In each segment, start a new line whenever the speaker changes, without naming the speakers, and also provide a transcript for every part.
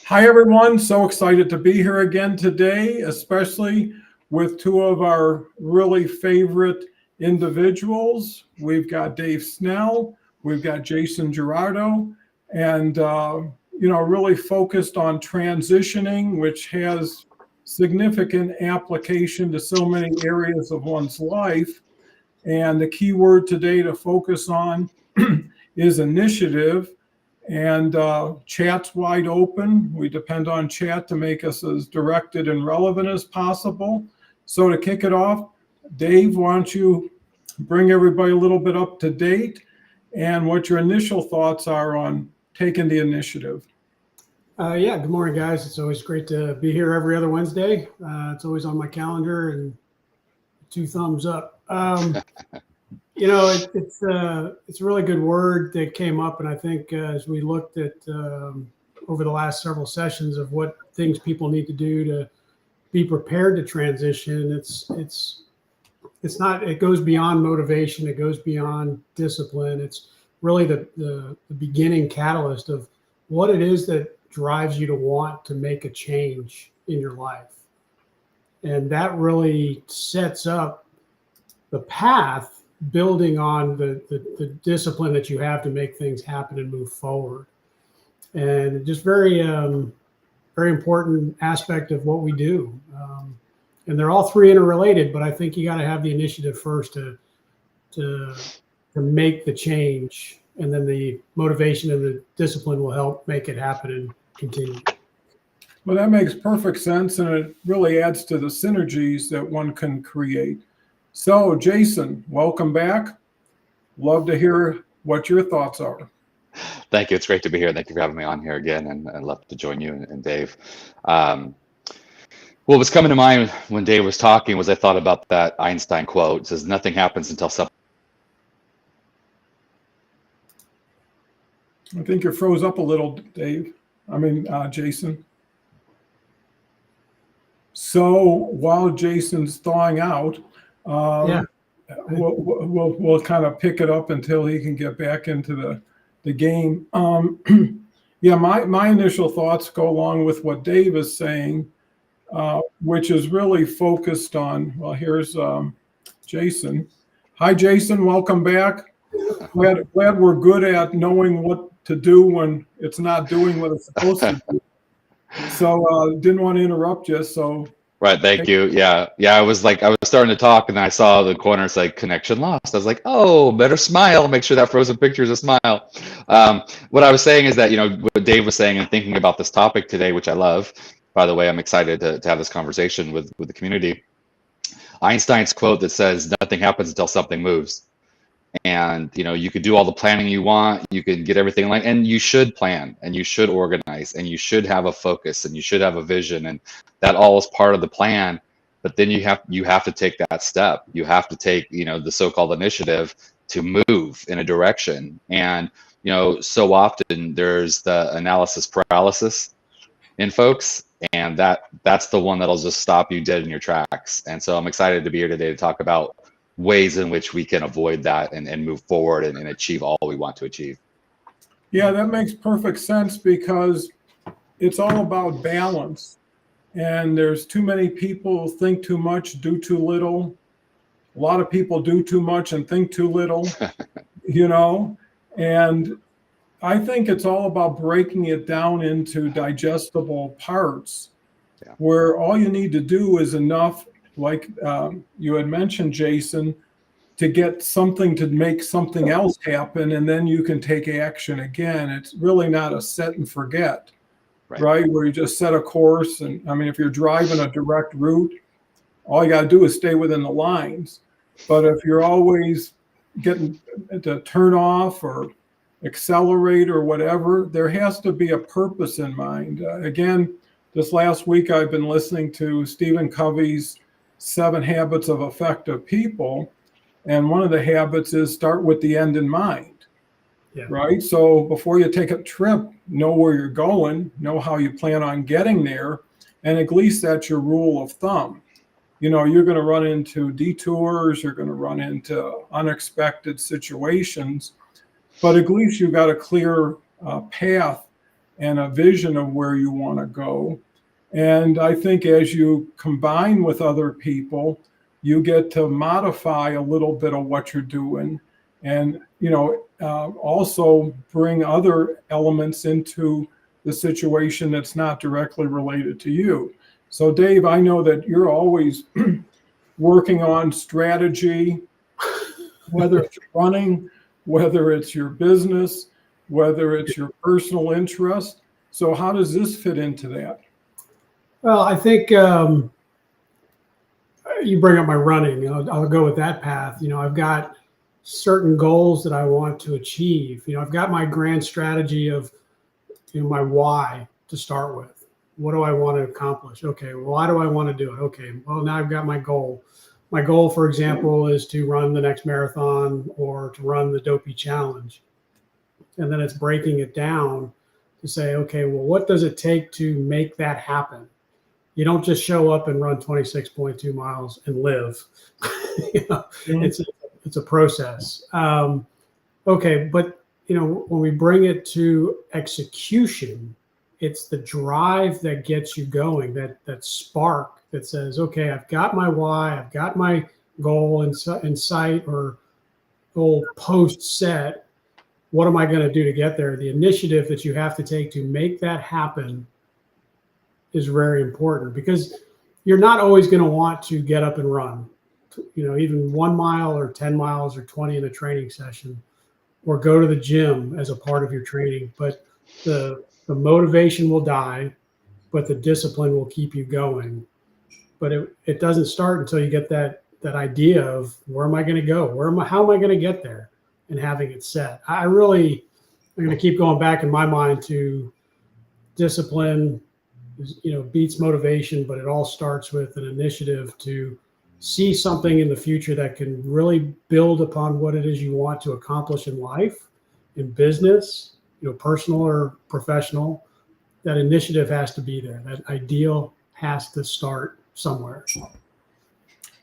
Hi, everyone. So excited to be here again today, especially with two of our really favorite individuals. We've got Dave Snell, we've got Jason Gerardo, and, really focused on transitioning, which has significant application to so many areas of one's life. And the key word today to focus on is initiative. And chat's wide open. We depend on chat to make us as directed and relevant as possible. So to kick it off, Dave, why don't you bring everybody a little bit up to date and what your initial thoughts are on taking the initiative.
Yeah, good morning, guys. It's always great to be here every other Wednesday. It's always on my calendar and two thumbs up. It's a really good word that came up, and I think as we looked at over the last several sessions of what things people need to do to be prepared to transition, it's not. It goes beyond motivation. It goes beyond discipline. It's really the beginning catalyst of what it is that drives you to want to make a change in your life, and that really sets up the path, building on the discipline that you have to make things happen and move forward. And just very very important aspect of what we do. And they're all three interrelated, but I think you got to have the initiative first to make the change, and then the motivation and the discipline will help make it happen and continue.
Well, that makes perfect sense, and it really adds to the synergies that one can create. So, Jason, welcome back. Love to hear what your thoughts are.
Thank you. It's great to be here. Thank you for having me on here again, and I'd love to join you and Dave. What was coming to mind when Dave was talking was I thought about that Einstein quote. It says, "Nothing happens until something."
I think you froze up a little, Dave. Jason. So while Jason's thawing out, we'll kind of pick it up until he can get back into the game. My initial thoughts go along with what Dave is saying, which is really focused on, well, here's Jason. Hi, Jason, welcome back. Glad we're good at knowing what to do when it's not doing what it's supposed to do. So didn't want to interrupt you. So
Right, thank you. Yeah. I was starting to talk, and then I saw the corner. It's like connection lost. I was like, oh, better smile. Make sure that frozen picture is a smile. What I was saying is that what Dave was saying and thinking about this topic today, which I love. By the way, I'm excited to have this conversation with the community. Einstein's quote that says, "Nothing happens until something moves." And you could do all the planning you want, you could get everything and you should plan, and you should organize, and you should have a focus, and you should have a vision, and that all is part of the plan. But then you have to take that step. You have to take the so-called initiative to move in a direction. And so often there's the analysis paralysis in folks, and that's the one that'll just stop you dead in your tracks. And so I'm excited to be here today to talk about ways in which we can avoid that and move forward and achieve all we want to achieve.
Yeah, that makes perfect sense, because it's all about balance. And there's too many people think too much, do too little. A lot of people do too much and think too little, and I think it's all about breaking it down into digestible parts, where all you need to do is enough, like you had mentioned, Jason, to get something to make something else happen, and then you can take action again. It's really not a set and forget, right? Where you just set a course. And if you're driving a direct route, all you got to do is stay within the lines. But if you're always getting to turn off or accelerate or whatever, there has to be a purpose in mind. Again, this last week, I've been listening to Stephen Covey's 7 Habits of Effective People. And one of the habits is start with the end in mind, right? So before you take a trip, know where you're going, know how you plan on getting there. And at least that's your rule of thumb. You're going to run into detours, you're going to run into unexpected situations, but at least you've got a clear path and a vision of where you want to go. And I think as you combine with other people, you get to modify a little bit of what you're doing, and also bring other elements into the situation that's not directly related to you. So Dave, I know that you're always working on strategy, whether it's running, whether it's your business, whether it's your personal interest. So how does this fit into that?
Well, I think you bring up my running. I'll go with that path. I've got certain goals that I want to achieve. I've got my grand strategy of my why to start with. What do I want to accomplish? Okay, well, why do I want to do it? Okay, well, now I've got my goal. My goal, for example, is to run the next marathon or to run the Dopey Challenge. And then it's breaking it down to say, okay, well, what does it take to make that happen? You don't just show up and run 26.2 miles and live. It's a process. Okay, but when we bring it to execution, it's the drive that gets you going, that spark that says, okay, I've got my why, I've got my goal in sight or goal post set. What am I going to do to get there? The initiative that you have to take to make that happen is very important, because you're not always going to want to get up and run, even 1 mile or 10 miles or 20 in a training session, or go to the gym as a part of your training. But the motivation will die, but the discipline will keep you going. But it doesn't start until you get that idea of where am I going to go? How am I going to get there? And having it set. I'm going to keep going back in my mind to discipline, beats motivation, but it all starts with an initiative to see something in the future that can really build upon what it is you want to accomplish in life, in business, personal or professional. That initiative has to be there. That ideal has to start somewhere.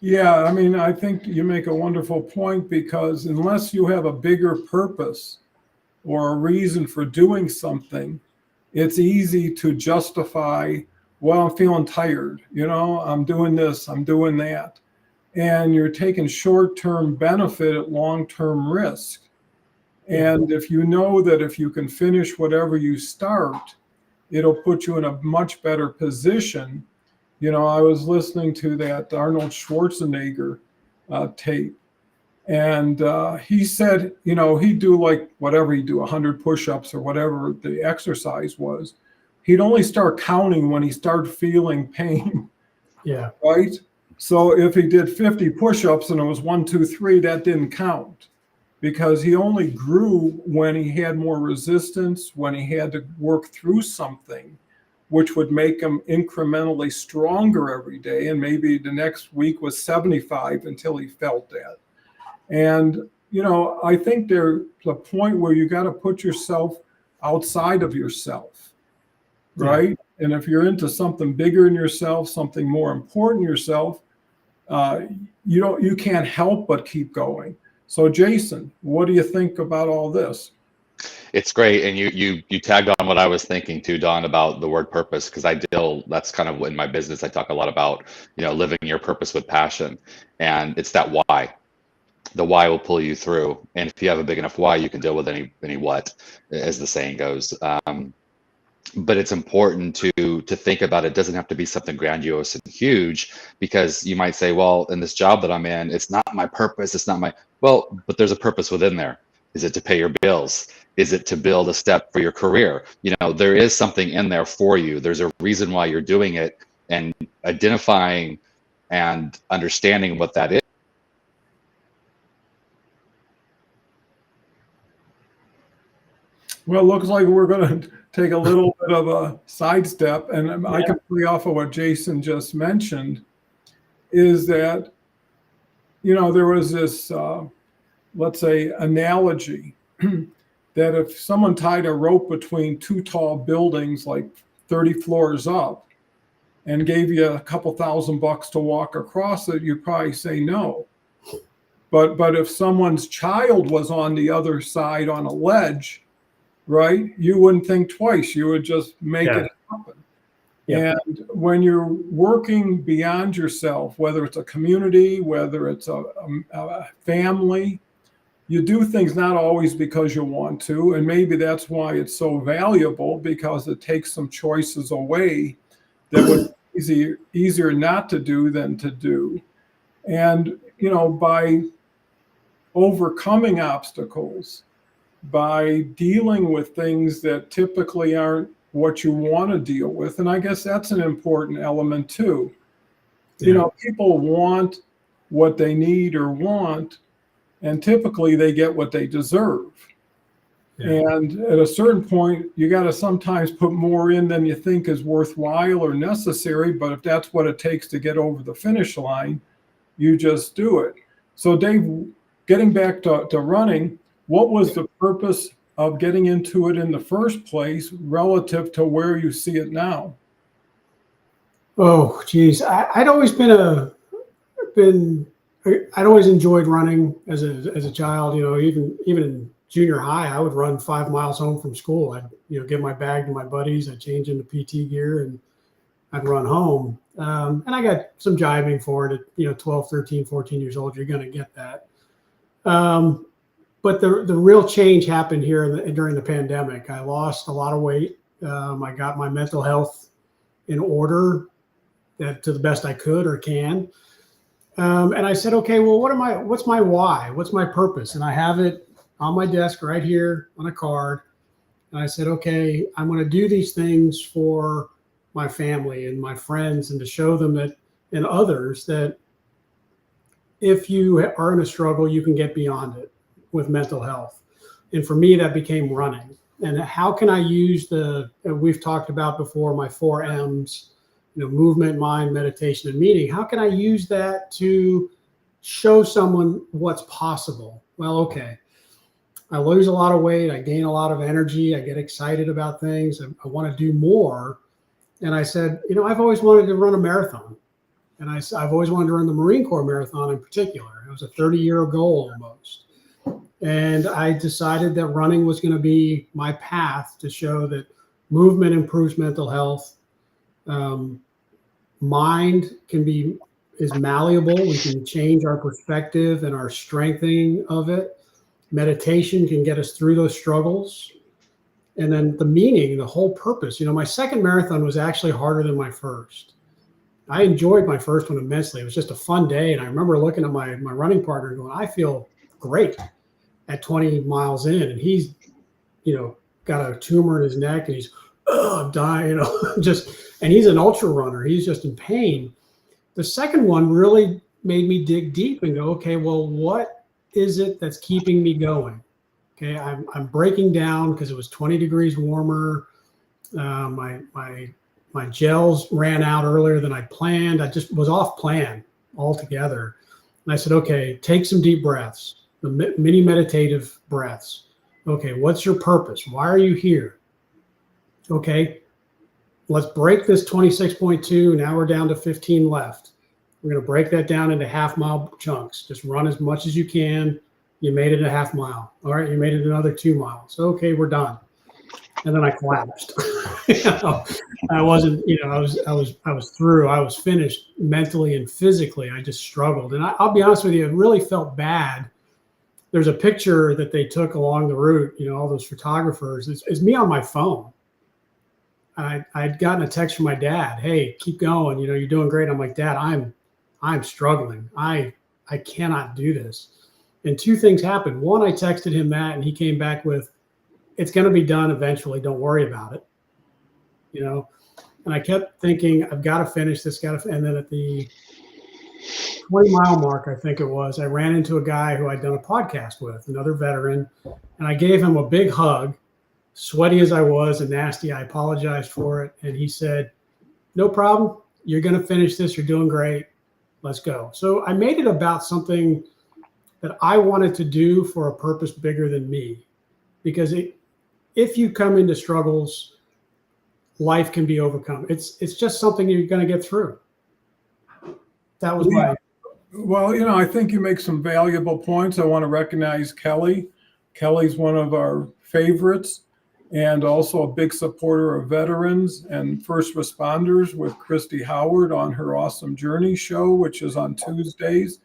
Yeah, I mean, I think you make a wonderful point, because unless you have a bigger purpose or a reason for doing something, it's easy to justify, well, I'm feeling tired, I'm doing this, I'm doing that. And you're taking short-term benefit at long-term risk. And if you know that if you can finish whatever you start, it'll put you in a much better position. I was listening to that Arnold Schwarzenegger tape, and he said, he'd do like whatever he'd do, 100 push-ups or whatever the exercise was. He'd only start counting when he started feeling pain.
Yeah.
Right? So if he did 50 push-ups and it was 1, 2, 3, that didn't count, because he only grew when he had more resistance, when he had to work through something, which would make him incrementally stronger every day. And maybe the next week was 75 until he felt that. And, I think there's a point where you got to put yourself outside of yourself, right? Yeah. And if you're into something bigger than yourself, something more important than yourself, you can't help but keep going. So Jason, what do you think about all this?
It's great. And you tagged on what I was thinking too, Don, about the word purpose, because that's kind of in my business. I talk a lot about, living your purpose with passion, and it's that why. The why will pull you through. And if you have a big enough why, you can deal with any what, as the saying goes. But it's important to think about it. Doesn't have to be something grandiose and huge, because you might say, well, in this job that I'm in, it's not my purpose. It's not but there's a purpose within there. Is it to pay your bills? Is it to build a step for your career? There is something in there for you. There's a reason why you're doing it, and identifying and understanding what that is.
Well, it looks like we're going to take a little bit of a sidestep, and I can play off of what Jason just mentioned, is that, there was this, let's say, analogy that if someone tied a rope between 2 tall buildings, like 30 floors up, and gave you a couple $1,000 to walk across it, you'd probably say no. But if someone's child was on the other side on a ledge, right? You wouldn't think twice. You would just make
Yeah.
it happen.
Yeah.
And when you're working beyond yourself, whether it's a community, whether it's a family, you do things not always because you want to. And maybe that's why it's so valuable, because it takes some choices away that would be easier not to do than to do. And, by overcoming obstacles, by dealing with things that typically aren't what you want to deal with. And I guess that's an important element too.
Yeah.
People want what they need or want, and typically they get what they deserve.
Yeah.
And at a certain point, you got to sometimes put more in than you think is worthwhile or necessary. But if that's what it takes to get over the finish line, you just do it. So Dave, getting back to running, what was the purpose of getting into it in the first place relative to where you see it now?
Oh, geez. I'd always I'd always enjoyed running as a child. Even in junior high, I would run 5 miles home from school. I'd give my bag to my buddies. I'd change into PT gear and I'd run home. And I got some jiving for it at 12, 13, 14 years old. You're going to get that. But the real change happened here during the pandemic. I lost a lot of weight. I got my mental health in order, to the best I could or can. And I said, okay, well, what's my why? What's my purpose? And I have it on my desk right here on a card. And I said, okay, I'm going to do these things for my family and my friends, and to show them that, and others, that if you are in a struggle, you can get beyond it with mental health. And for me, that became running. And how can I use we've talked about before, my 4 M's, movement, mind, meditation, and meaning. How can I use that to show someone what's possible? Well, okay, I lose a lot of weight. I gain a lot of energy. I get excited about things. I want to do more. And I said, I've always wanted to run a marathon. And I've always wanted to run the Marine Corps marathon in particular. It was a 30-year goal almost. And I decided that running was going to be my path to show that movement improves mental health. Mind is malleable. We can change our perspective and our strengthening of it. Meditation can get us through those struggles. And then the meaning, the whole purpose. My second marathon was actually harder than my first. I enjoyed my first one immensely. It was just a fun day. And I remember looking at my running partner and going, I feel great at 20 miles in. And he's, got a tumor in his neck and he's, I'm dying, and he's an ultra runner. He's just in pain. The second one really made me dig deep and go, okay, well, what is it that's keeping me going? Okay, I'm breaking down because it was 20 degrees warmer. My gels ran out earlier than I planned. I just was off plan altogether. And I said, okay, take some deep breaths, the mini meditative breaths. Okay, what's your purpose? Why are you here? Okay, let's break this 26.2. Now we're down to 15 left. We're going to break that down into half-mile chunks. Just run as much as you can. You made it a half mile. All right, you made it another 2 miles. Okay, we're done. And then I collapsed. I wasn't, I was through. I was finished mentally and physically. I just struggled. And I'll be honest with you, it really felt bad. There's a picture that they took along the route, all those photographers. It's me on my phone. I'd gotten a text from my dad. Hey, keep going. You're doing great. I'm like, Dad, I'm struggling. I cannot do this. And 2 things happened. One, I texted him that, and he came back with, it's going to be done eventually. Don't worry about it. And I kept thinking, I've got to finish this. And then at the 20-mile mark, I think it was, I ran into a guy who I'd done a podcast with, another veteran, and I gave him a big hug, sweaty as I was and nasty. I apologized for it. And he said, no problem. You're going to finish this. You're doing great. Let's go. So I made it about something that I wanted to do for a purpose bigger than me, because if you come into struggles, life can be overcome. It's just something you're going to get through. That was my.
Well, I think you make some valuable points. I want to recognize Kelly. Kelly's one of our favorites. and also a big supporter of veterans and first responders with Christy Howard on her Awesome Journey show, which is on Tuesdays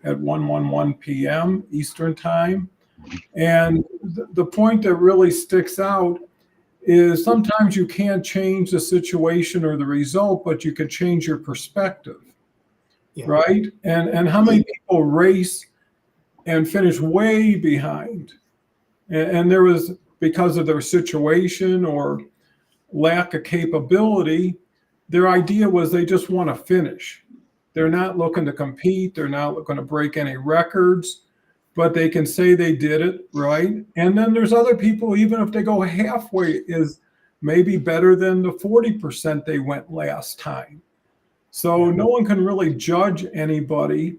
at 1:11 p.m. Eastern Time. And the point that really sticks out is sometimes you can't change the situation or the result, but you can change your perspective, right? And how many people race and finish way behind? And there was, because of their situation or lack of capability, their idea was they just want to finish. They're not looking to compete. They're not looking to break any records, but they can say they did it, right? And then there's other people, even if they go halfway, is maybe better than the 40% they went last time. So no one can really judge anybody,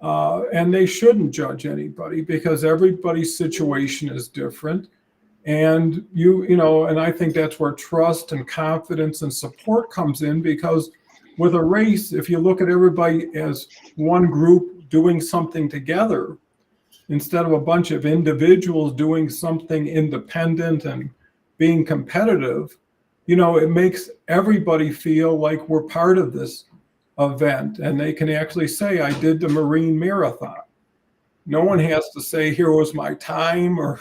and they shouldn't judge anybody because everybody's situation is different. And and I think that's where trust and confidence and support comes in, because with a race, if you look at everybody as one group doing something together, instead of a bunch of individuals doing something independent and being competitive, it makes everybody feel like we're part of this event. And they can actually say, I did the Marine Marathon. No one has to say, here was my time or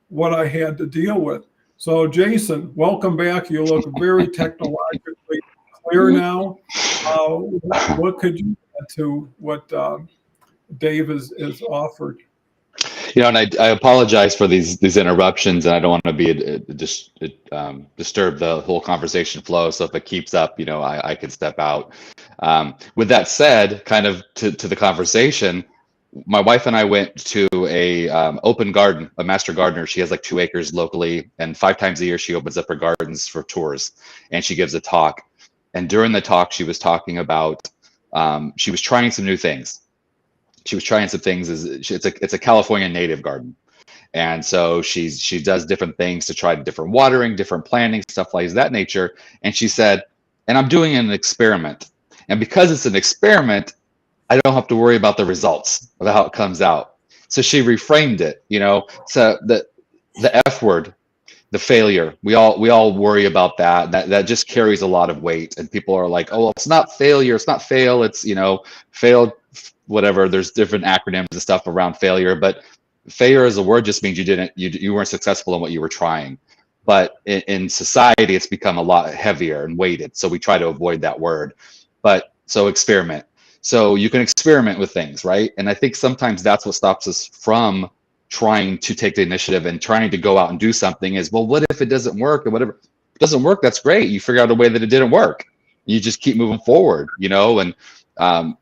what I had to deal with. So Jason, welcome back. You look very technologically clear now. What could you add to what Dave has offered?
And I apologize for these interruptions, and I don't want to disturb the whole conversation flow. So if it keeps up, I could step out. With that said, kind of to the conversation, my wife and I went to a open garden, a master gardener. She has like 2 acres locally, and 5 times a year she opens up her gardens for tours, and she gives a talk. And during the talk, she was talking about she was trying some new things. She was trying some things. It's a California native garden, and so she does different things to try different watering, different planting, stuff like that nature. And she said, and I'm doing an experiment, and because it's an experiment, I don't have to worry about the results of how it comes out. So she reframed it, so the F word, the failure. We all worry about that. That just carries a lot of weight, and people are like, oh, well, it's not failure, it's not fail, it's failed, whatever. There's different acronyms and stuff around failure, but failure as a word just means you weren't successful in what you were trying. But in society, it's become a lot heavier and weighted, so we try to avoid that word. But so experiment. So you can experiment with things, right? And I think sometimes that's what stops us from trying to take the initiative and trying to go out and do something is, well, what if it doesn't work or whatever? If it doesn't work, that's great. You figure out a way that it didn't work. You just keep moving forward, and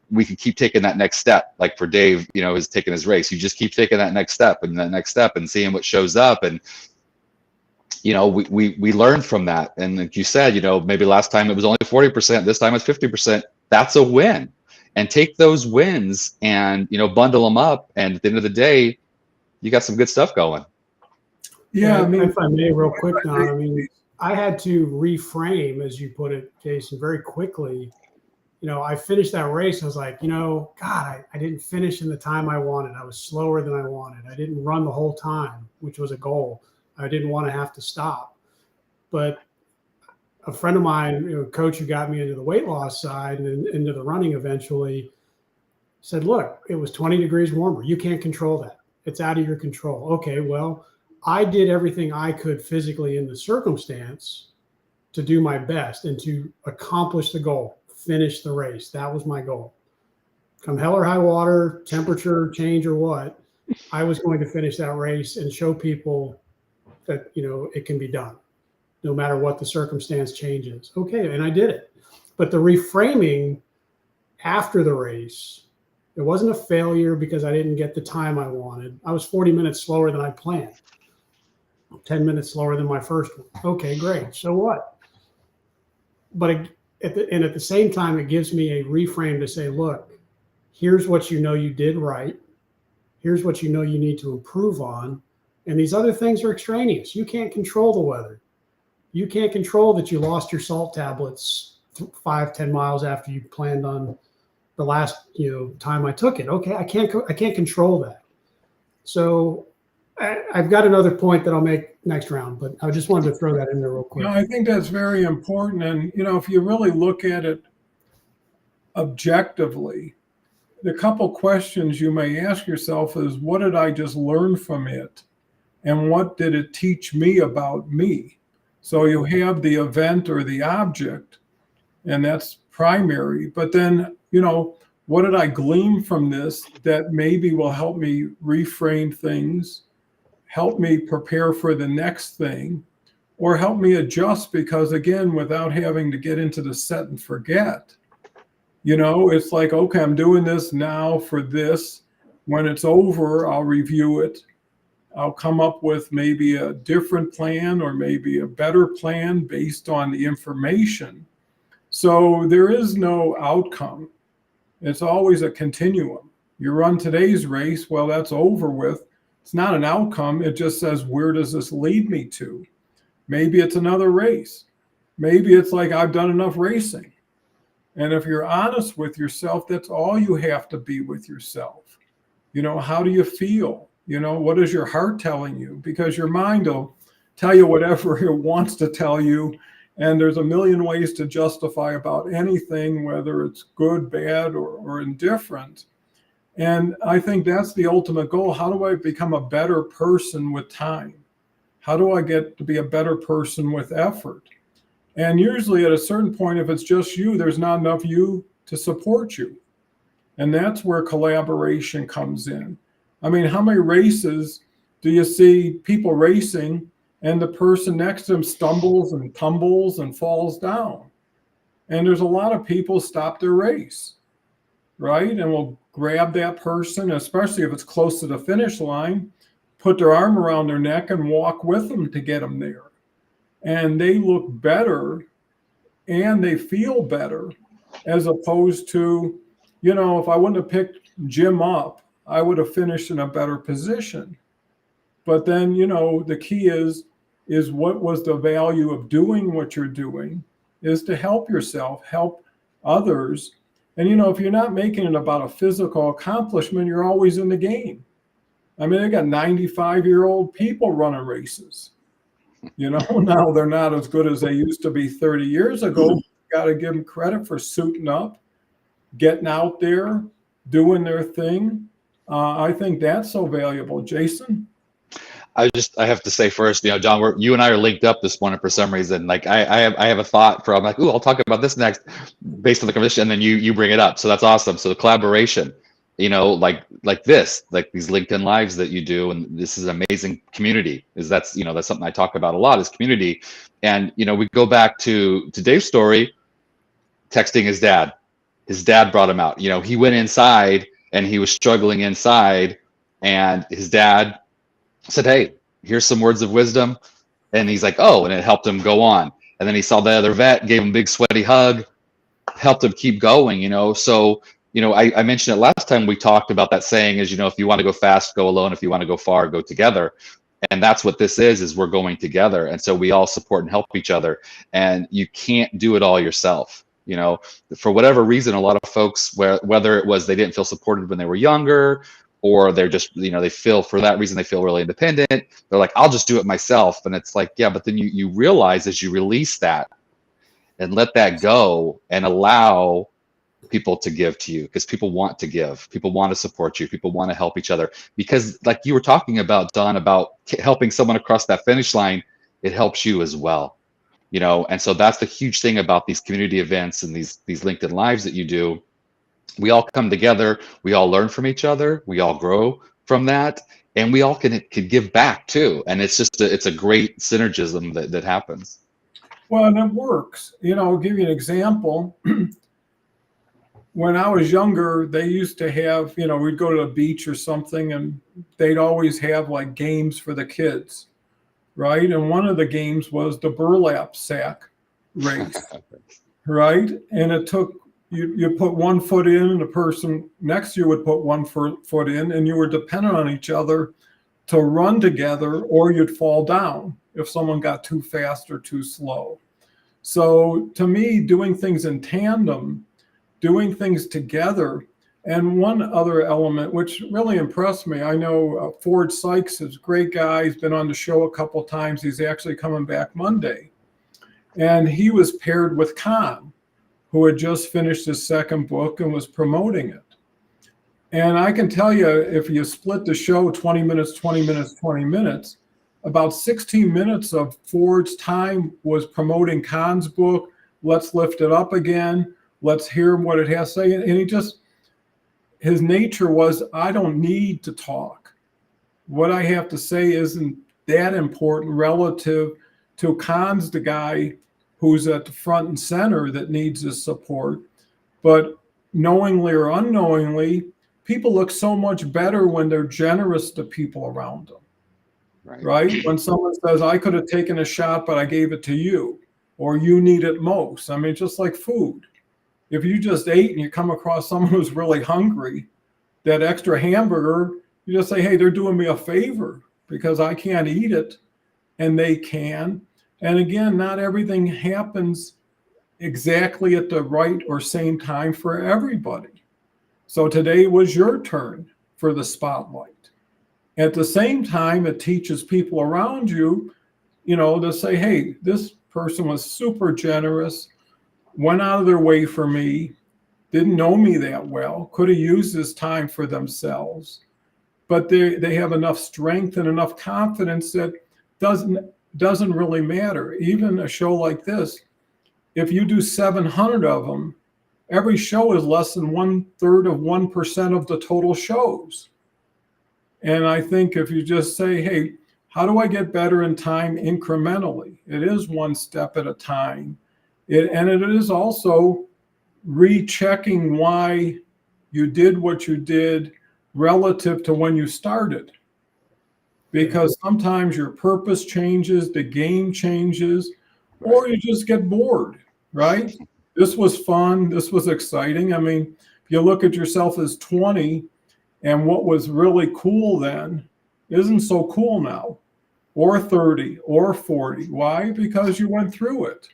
we can keep taking that next step. Like for Dave, is taking his race. You just keep taking that next step and seeing what shows up. And, we learned from that. And like you said, maybe last time it was only 40%, this time it's 50%. That's a win. And take those wins and, bundle them up. And at the end of the day, you got some good stuff going.
Yeah, if I may, real quick, Don, I had to reframe, as you put it, Jason, very quickly. I finished that race. I was like, God, I didn't finish in the time I wanted. I was slower than I wanted. I didn't run the whole time, which was a goal. I didn't want to have to stop. But a friend of mine, coach who got me into the weight loss side and into the running eventually, said, look, it was 20 degrees warmer. You can't control that. It's out of your control. Okay, well, I did everything I could physically in the circumstance to do my best and to accomplish the goal, finish the race. That was my goal. Come hell or high water, temperature change or what, I was going to finish that race and show people that, it can be done no matter what the circumstance changes. Okay, and I did it. But the reframing after the race, it wasn't a failure because I didn't get the time I wanted. I was 40 minutes slower than I planned, 10 minutes slower than my first one. Okay, great. So what? But at the same time, it gives me a reframe to say, look, here's what you did right. Here's what you need to improve on. And these other things are extraneous. You can't control the weather. You can't control that you lost your salt tablets 5-10 miles after you planned on the last time I took it. Okay, I can't control that. So I've got another point that I'll make next round, but I just wanted to throw that in there real quick.
No, I think that's very important. And, if you really look at it objectively, the couple questions you may ask yourself is, what did I just learn from it? And what did it teach me about me? So you have the event or the object, and that's primary. But then, what did I glean from this that maybe will help me reframe things, help me prepare for the next thing, or help me adjust? Because again, without having to get into the set and forget, it's like, okay, I'm doing this now for this. When it's over, I'll review it. I'll come up with maybe a different plan or maybe a better plan based on the information. So there is no outcome. It's always a continuum. You run today's race, well, that's over with. It's not an outcome. It just says, where does this lead me to? Maybe it's another race. Maybe it's like, I've done enough racing. And if you're honest with yourself, that's all you have to be with yourself. How do you feel? What is your heart telling you? Because your mind will tell you whatever it wants to tell you. And there's a million ways to justify about anything, whether it's good, bad, or indifferent. And I think that's the ultimate goal. How do I become a better person with time? How do I get to be a better person with effort? And usually at a certain point, if it's just you, there's not enough you to support you. And that's where collaboration comes in. I mean, how many races do you see people racing and the person next to them stumbles and tumbles and falls down? And there's a lot of people stop their race, right? And will grab that person, especially if it's close to the finish line, put their arm around their neck and walk with them to get them there. And they look better and they feel better, as opposed to, if I wouldn't have picked Jim up, I would have finished in a better position. But then, the key is what was the value of doing what you're doing is to help yourself, help others. And, if you're not making it about a physical accomplishment, you're always in the game. I mean, they got 95-year-old people running races. Now they're not as good as they used to be 30 years ago. Got to give them credit for suiting up, getting out there, doing their thing. I think that's so valuable. Jason?
I have to say first, John, you and I are linked up this morning for some reason. Like I have a thought I'm like, I'll talk about this next based on the conversation, and then you bring it up. So that's awesome. So the collaboration, like this, like these LinkedIn Lives that you do, and this is an amazing community. That's something I talk about a lot is community. And we go back to Dave's story, texting his dad. His dad brought him out. He went inside and he was struggling inside, and his dad said, hey, here's some words of wisdom. And he's like, oh, and it helped him go on. And then he saw the other vet, gave him a big sweaty hug, helped him keep going, So, I mentioned it last time we talked about that saying is, if you want to go fast, go alone. If you want to go far, go together. And that's what this is we're going together. And so we all support and help each other. And you can't do it all yourself. For whatever reason, a lot of folks, whether it was they didn't feel supported when they were younger, or they're just, they feel for that reason, they feel really independent. They're like, I'll just do it myself. And it's like, yeah, but then you realize as you release that and let that go and allow people to give to you, because people want to give, people want to support you, people want to help each other, because like you were talking about, Don, about helping someone across that finish line, it helps you as well. And so that's the huge thing about these community events and these LinkedIn Lives that you do. We all come together, we all learn from each other, we all grow from that, and we all can give back too. And it's just it's a great synergism that happens.
Well, and it works. I'll give you an example. When I was younger, they used to have, we'd go to the beach or something, and they'd always have like games for the kids, right? And one of the games was the burlap sack race, right? And it took, you put 1 foot in, and the person next to you would put 1 foot in, and you were dependent on each other to run together, or you'd fall down if someone got too fast or too slow. So to me, doing things in tandem, doing things together, And one other element, which really impressed me, I know Ford Sykes is a great guy. He's been on the show a couple times. He's actually coming back Monday. And he was paired with Con, who had just finished his second book and was promoting it. And I can tell you, if you split the show 20 minutes, 20 minutes, 20 minutes, about 16 minutes of Ford's time was promoting Con's book. Let's lift it up again. Let's hear what it has to say. And he just, his nature was, I don't need to talk. What I have to say isn't that important relative to Con's the guy who's at the front and center that needs his support. But knowingly or unknowingly, people look so much better when they're generous to people around them. Right? When someone says, I could have taken a shot, but I gave it to you, or you need it most. I mean, just like food. If you just ate and you come across someone who's really hungry, that extra hamburger, you just say, hey, they're doing me a favor because I can't eat it and they can. And again, not everything happens exactly at the right or same time for everybody. So today was your turn for the spotlight. At the same time, it teaches people around you, to say, hey, this person was super generous, went out of their way for me, didn't know me that well, could have used this time for themselves. But they have enough strength and enough confidence that doesn't really matter. Even a show like this, if you do 700 of them, every show is less than 1/3 of 1% of the total shows. And I think if you just say, hey, how do I get better in time incrementally? It is one step at a time. And it is also rechecking why you did what you did relative to when you started. Because sometimes your purpose changes, the game changes, or you just get bored, right? This was fun. This was exciting. I mean, if you look at yourself as 20, and what was really cool then isn't so cool now, or 30 or 40. Why? Because you went through it.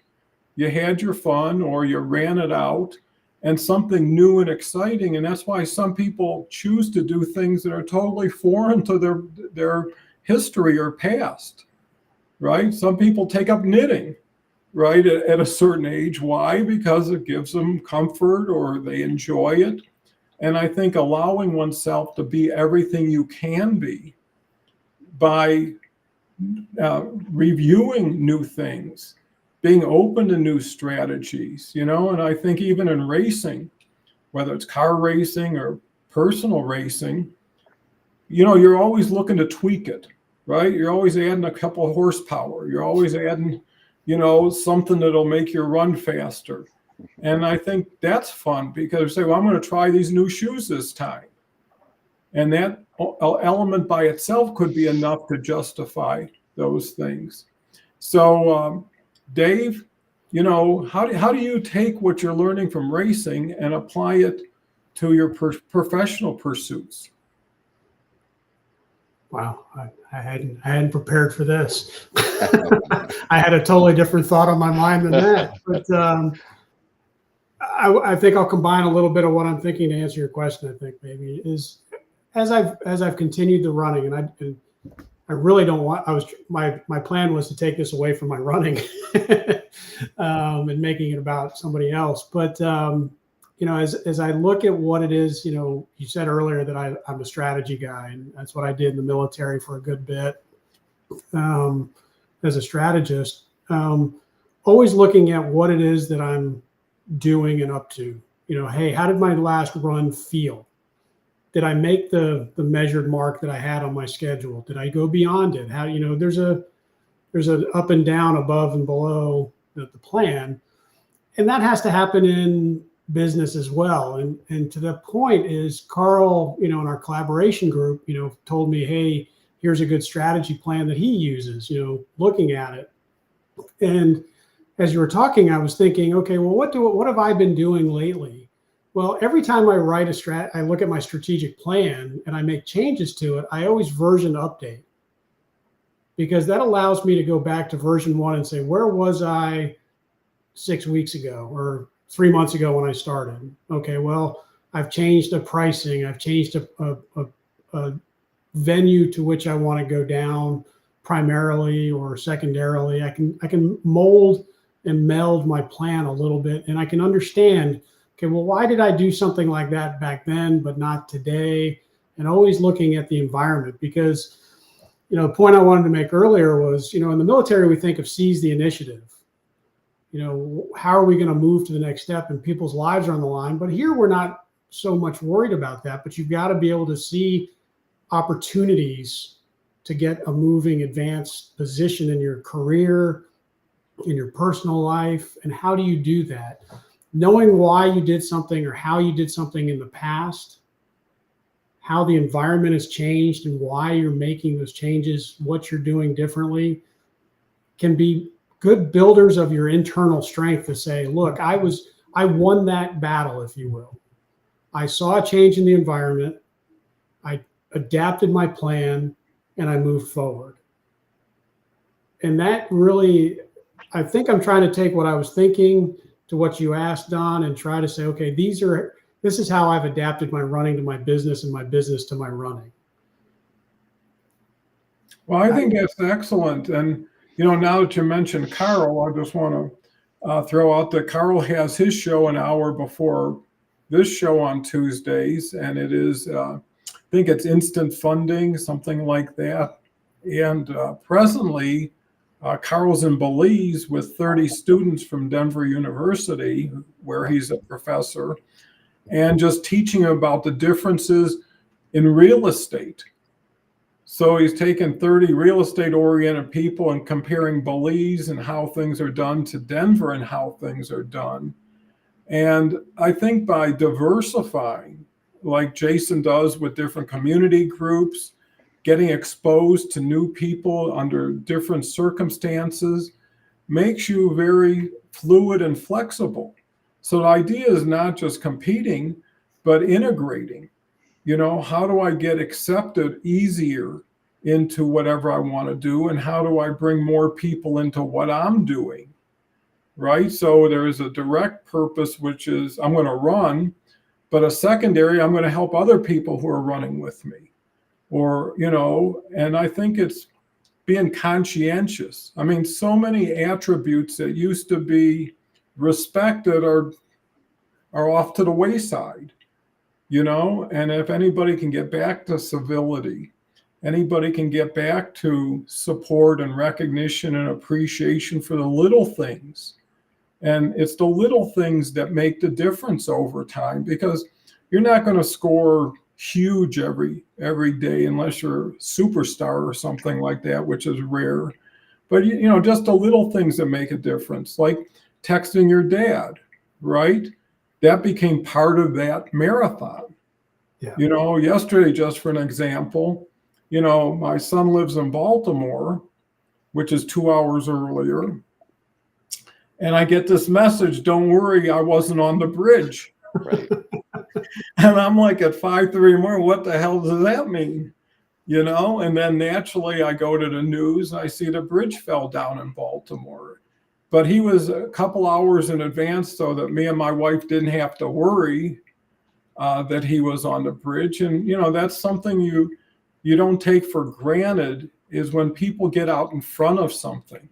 You had your fun or you ran it out and something new and exciting. And that's why some people choose to do things that are totally foreign to their history or past, right? Some people take up knitting, right, at a certain age. Why? Because it gives them comfort or they enjoy it. And I think allowing oneself to be everything you can be by reviewing new things, being open to new strategies, and I think even in racing, whether it's car racing or personal racing, you're always looking to tweak it, right? You're always adding a couple of horsepower. You're always adding, something that'll make your run faster. And I think that's fun because you say, well, I'm going to try these new shoes this time. And that element by itself could be enough to justify those things. So, Dave, how do you take what you're learning from racing and apply it to your professional pursuits?
Wow, I hadn't prepared for this. I had a totally different thought on my mind than that. But I think I'll combine a little bit of what I'm thinking to answer your question. I think maybe is as I've continued the running, and I really don't want. My plan was to take this away from my running and making it about somebody else. But as I look at what it is, you said earlier that I'm a strategy guy, and that's what I did in the military for a good bit as a strategist. Always looking at what it is that I'm doing and up to. Hey, how did my last run feel? Did I make the measured mark that I had on my schedule? Did I go beyond it? How there's an up and down, above and below the plan, and that has to happen in business as well. And to the point is Carl, in our collaboration group, told me, hey, here's a good strategy plan that he uses. Looking at it, and as you were talking, I was thinking, okay, well, what have I been doing lately? Well, every time I write I look at my strategic plan and I make changes to it, I always version update, because that allows me to go back to version 1 and say, where was I 6 weeks ago or 3 months ago when I started? Okay, well, I've changed the pricing. I've changed a venue to which I want to go down primarily or secondarily. I can mold and meld my plan a little bit, and I can understand, okay, well, why did I do something like that back then, but not today? And always looking at the environment, because, the point I wanted to make earlier was, in the military, we think of seize the initiative. How are we going to move to the next step? And people's lives are on the line. But here we're not so much worried about that, but you've got to be able to see opportunities to get a moving, advanced position in your career, in your personal life. And how do you do that? Knowing why you did something or how you did something in the past, how the environment has changed and why you're making those changes, what you're doing differently, can be good builders of your internal strength to say, look, I won that battle, if you will. I saw a change in the environment. I adapted my plan and I moved forward. And that really, I think I'm trying to take what I was thinking to what you asked, Don, and try to say, okay, this is how I've adapted my running to my business and my business to my running.
Well, I think that's excellent. And, now that you mentioned Carl, I just want to throw out that Carl has his show an hour before this show on Tuesdays. And it is, I think it's Instant Funding, something like that. And presently, Carl's in Belize with 30 students from Denver University, where he's a professor, and just teaching about the differences in real estate. So he's taken 30 real estate oriented people and comparing Belize and how things are done to Denver and how things are done. And I think by diversifying, like Jason does with different community groups, getting exposed to new people under different circumstances, makes you very fluid and flexible. So the idea is not just competing, but integrating. How do I get accepted easier into whatever I want to do? And how do I bring more people into what I'm doing? Right? So there is a direct purpose, which is I'm going to run, but a secondary, I'm going to help other people who are running with me. Or, and I think it's being conscientious. I mean, so many attributes that used to be respected are off to the wayside, and if anybody can get back to civility, anybody can get back to support and recognition and appreciation for the little things. And it's the little things that make the difference over time, because you're not going to score huge every day unless you're a superstar or something like that, which is rare. But just the little things that make a difference, like texting your dad, right? That became part of that marathon.
Yeah.
Yesterday, just for an example, my son lives in Baltimore, which is 2 hours earlier. And I get this message, don't worry, I wasn't on the bridge.
Right.
And I'm like, at 5:30 more, what the hell does that mean? And then naturally I go to the news and I see the bridge fell down in Baltimore. But he was a couple hours in advance so that me and my wife didn't have to worry that he was on the bridge. And, that's something you don't take for granted, is when people get out in front of something.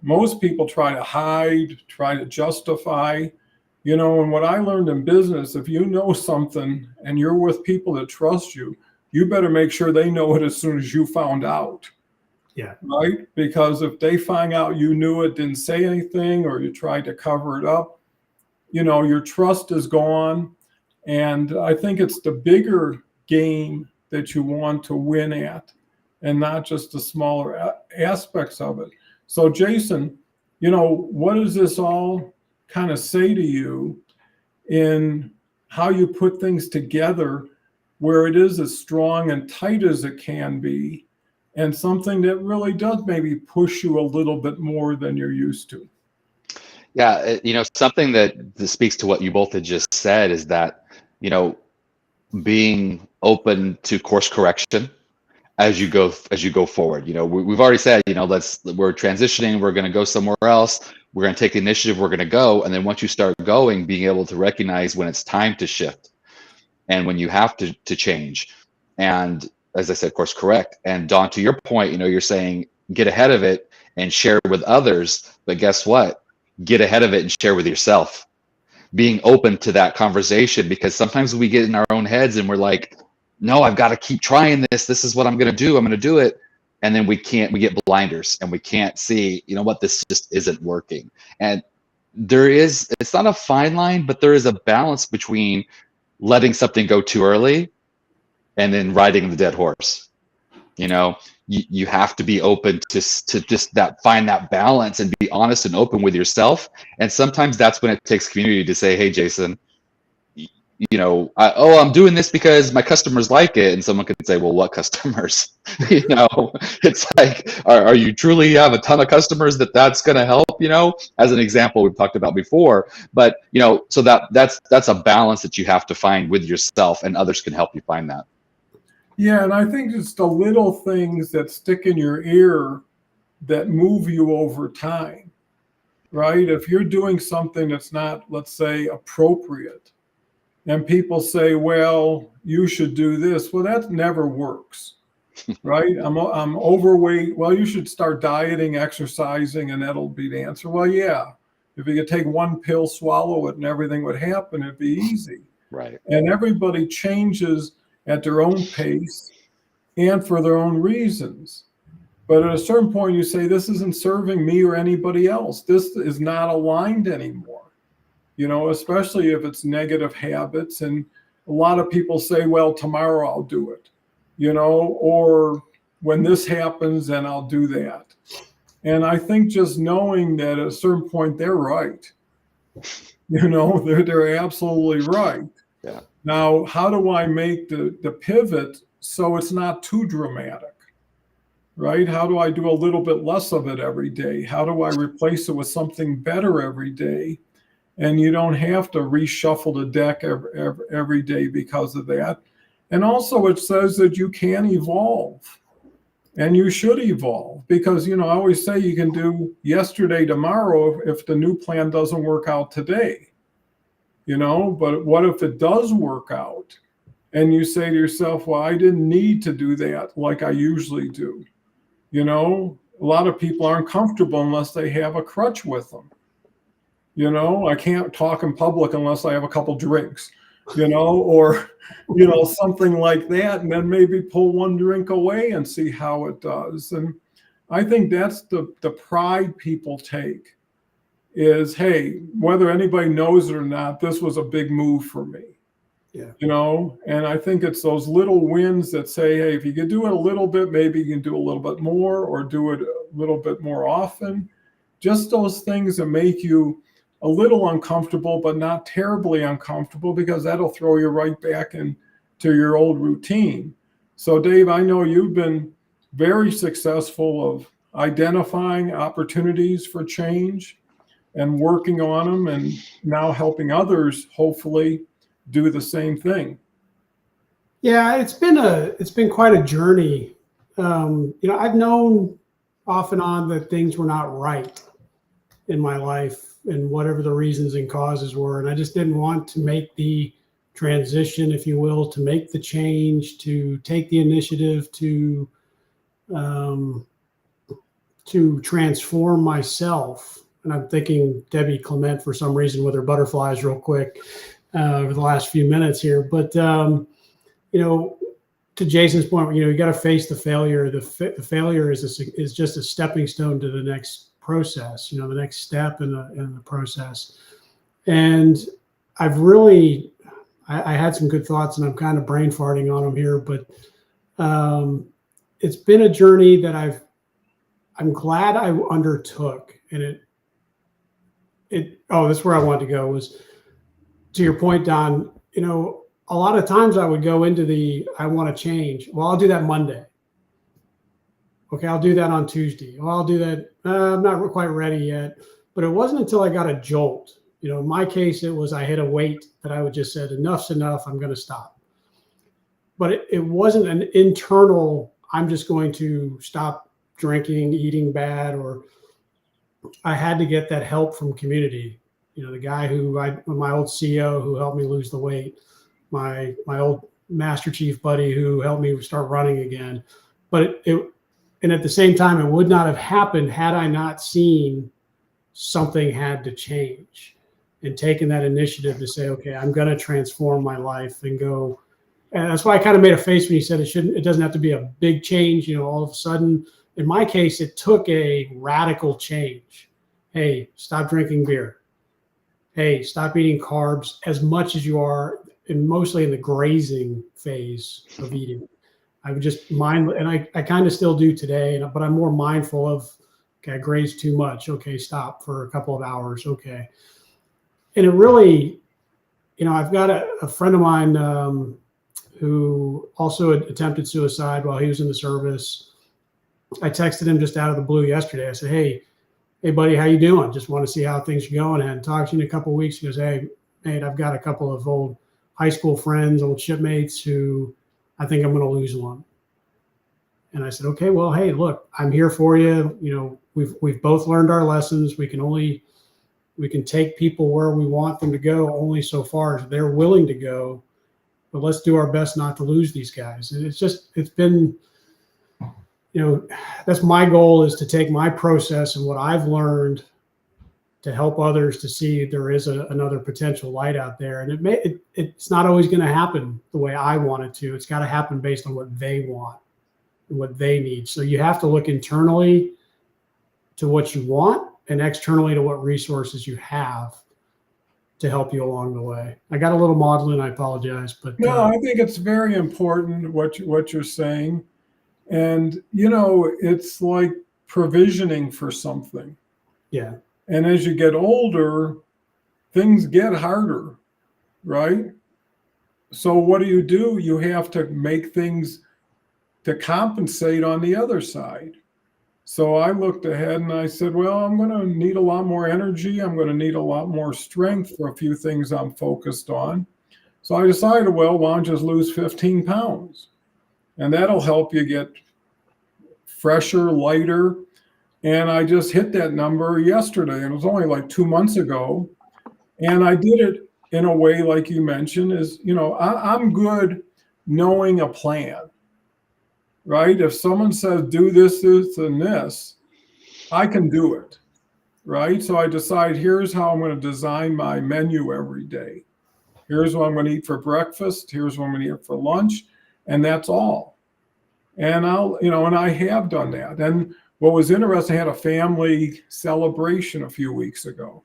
Most people try to hide, try to justify. And what I learned in business, if you know something and you're with people that trust you, you better make sure they know it as soon as you found out.
Yeah.
Right? Because if they find out you knew it, didn't say anything, or you tried to cover it up, your trust is gone. And I think it's the bigger game that you want to win at, and not just the smaller aspects of it. So Jason, what does this all kind of say to you in how you put things together where it is as strong and tight as it can be, and something that really does maybe push you a little bit more than you're used to?
Yeah, something that speaks to what you both had just said is that, being open to course correction as you go forward. We've already said, we're transitioning, we're going to go somewhere else, we're going to take the initiative, we're going to go. And then once you start going, being able to recognize when it's time to shift, and when you have to change. And as I said, course correct. And Don, to your point, you're saying get ahead of it and share with others. But guess what? Get ahead of it and share with yourself. Being open to that conversation, because sometimes we get in our own heads and we're like, no, I've got to keep trying this. This is what I'm going to do. I'm going to do it. And then we get blinders and we can't see, what, this just isn't working. And it's not a fine line, but there is a balance between letting something go too early and then riding the dead horse. You have to be open to just find that balance and be honest and open with yourself. And sometimes that's when it takes community to say, hey, Jason, I'm doing this because my customers like it. And someone could say, well, what customers? It's like, are you truly have a ton of customers that's going to help, as an example we've talked about before. But, so that's a balance that you have to find with yourself, and others can help you find that.
Yeah, and I think it's the little things that stick in your ear that move you over time, right? If you're doing something that's not, let's say, appropriate, and people say, well, you should do this. Well, that never works, right? I'm overweight. Well, you should start dieting, exercising, and that'll be the answer. Well, yeah, if you could take one pill, swallow it, and everything would happen, it'd be easy.
Right.
And everybody changes at their own pace and for their own reasons. But at a certain point, you say, this isn't serving me or anybody else. This is not aligned anymore. Especially if it's negative habits. And a lot of people say, well, tomorrow I'll do it, or when this happens, then I'll do that. And I think just knowing that at a certain point, they're right. They're absolutely right.
Yeah.
Now, how do I make the pivot so it's not too dramatic, right? How do I do a little bit less of it every day? How do I replace it with something better every day? And you don't have to reshuffle the deck every day because of that. And also it says that you can evolve, and you should evolve, because, I always say you can do yesterday tomorrow if the new plan doesn't work out today, but what if it does work out and you say to yourself, well, I didn't need to do that like I usually do. A lot of people aren't comfortable unless they have a crutch with them. I can't talk in public unless I have a couple drinks, or, something like that. And then maybe pull one drink away and see how it does. And I think that's the pride people take is, hey, whether anybody knows it or not, this was a big move for me.
Yeah.
And I think it's those little wins that say, hey, if you can do it a little bit, maybe you can do a little bit more, or do it a little bit more often. Just those things that make you a little uncomfortable, but not terribly uncomfortable, because that'll throw you right back into your old routine. So Dave, I know you've been very successful of identifying opportunities for change and working on them, and now helping others hopefully do the same thing.
Yeah, it's been quite a journey. I've known off and on that things were not right in my life, and whatever the reasons and causes were. And I just didn't want to make the transition, if you will, to make the change, to take the initiative to transform myself. And I'm thinking Debbie Clement for some reason with her butterflies real quick over the last few minutes here. But, to Jason's point, you got to face the failure. The failure is just a stepping stone to the next process, the next step in the process. And I've really, I had some good thoughts, and I'm kind of brain farting on them here, but it's been a journey that I'm glad I undertook. And that's where I wanted to go, was to your point, Don. A lot of times I would go into I want to change. Well, I'll do that Monday. Okay, I'll do that on Tuesday. Well, I'll do that. I'm not quite ready yet. But it wasn't until I got a jolt. In my case, it was I hit a weight that I would just said, enough's enough, I'm going to stop. But it wasn't an internal, I'm just going to stop drinking, eating bad, or I had to get that help from community. The guy my old CEO who helped me lose the weight, my old Master Chief buddy who helped me start running again. But and at the same time, it would not have happened had I not seen something had to change and taken that initiative to say, okay, I'm going to transform my life and go. And that's why I kind of made a face when you said it doesn't have to be a big change. You know, all of a sudden, in my case, it took a radical change. Hey, stop drinking beer. Hey, stop eating carbs as much as you are, and mostly in the grazing phase of eating. I would just and I kind of still do today, but I'm more mindful of, okay, I grazed too much. Okay, stop for a couple of hours. Okay. And it really, you know, I've got a friend of mine who also had attempted suicide while he was in the service. I texted him just out of the blue yesterday. I said, hey buddy, how you doing? Just want to see how things are going. I hadn't talked to you in a couple of weeks. He goes, hey, mate, I've got a couple of old high school friends, old shipmates who I think I'm going to lose one. And I said, okay, well, hey, look, I'm here for you. You know, we've both learned our lessons. We can take people where we want them to go only so far as they're willing to go, but let's do our best not to lose these guys. And it's been, you know, that's my goal, is to take my process and what I've learned to help others to see there is another potential light out there. And it's not always going to happen the way I want it to. It's got to happen based on what they want and what they need. So you have to look internally to what you want and externally to what resources you have to help you along the way. I got a little maudlin, I apologize, but
no, I think it's very important what you're saying. And, you know, it's like provisioning for something.
Yeah.
And as you get older, things get harder, right? So what do? You have to make things to compensate on the other side. So I looked ahead and I said, well, I'm going to need a lot more energy. I'm going to need a lot more strength for a few things I'm focused on. So I decided, well, why don't you just lose 15 pounds? And that'll help you get fresher, lighter. And I just hit that number yesterday, and it was only like 2 months ago. And I did it in a way, like you mentioned, is, you know, I'm good knowing a plan, right? If someone says, do this, this, and this, I can do it, right? So I decide, here's how I'm going to design my menu every day. Here's what I'm going to eat for breakfast. Here's what I'm going to eat for lunch. And that's all. And and I have done that. And what was interesting, I had a family celebration a few weeks ago.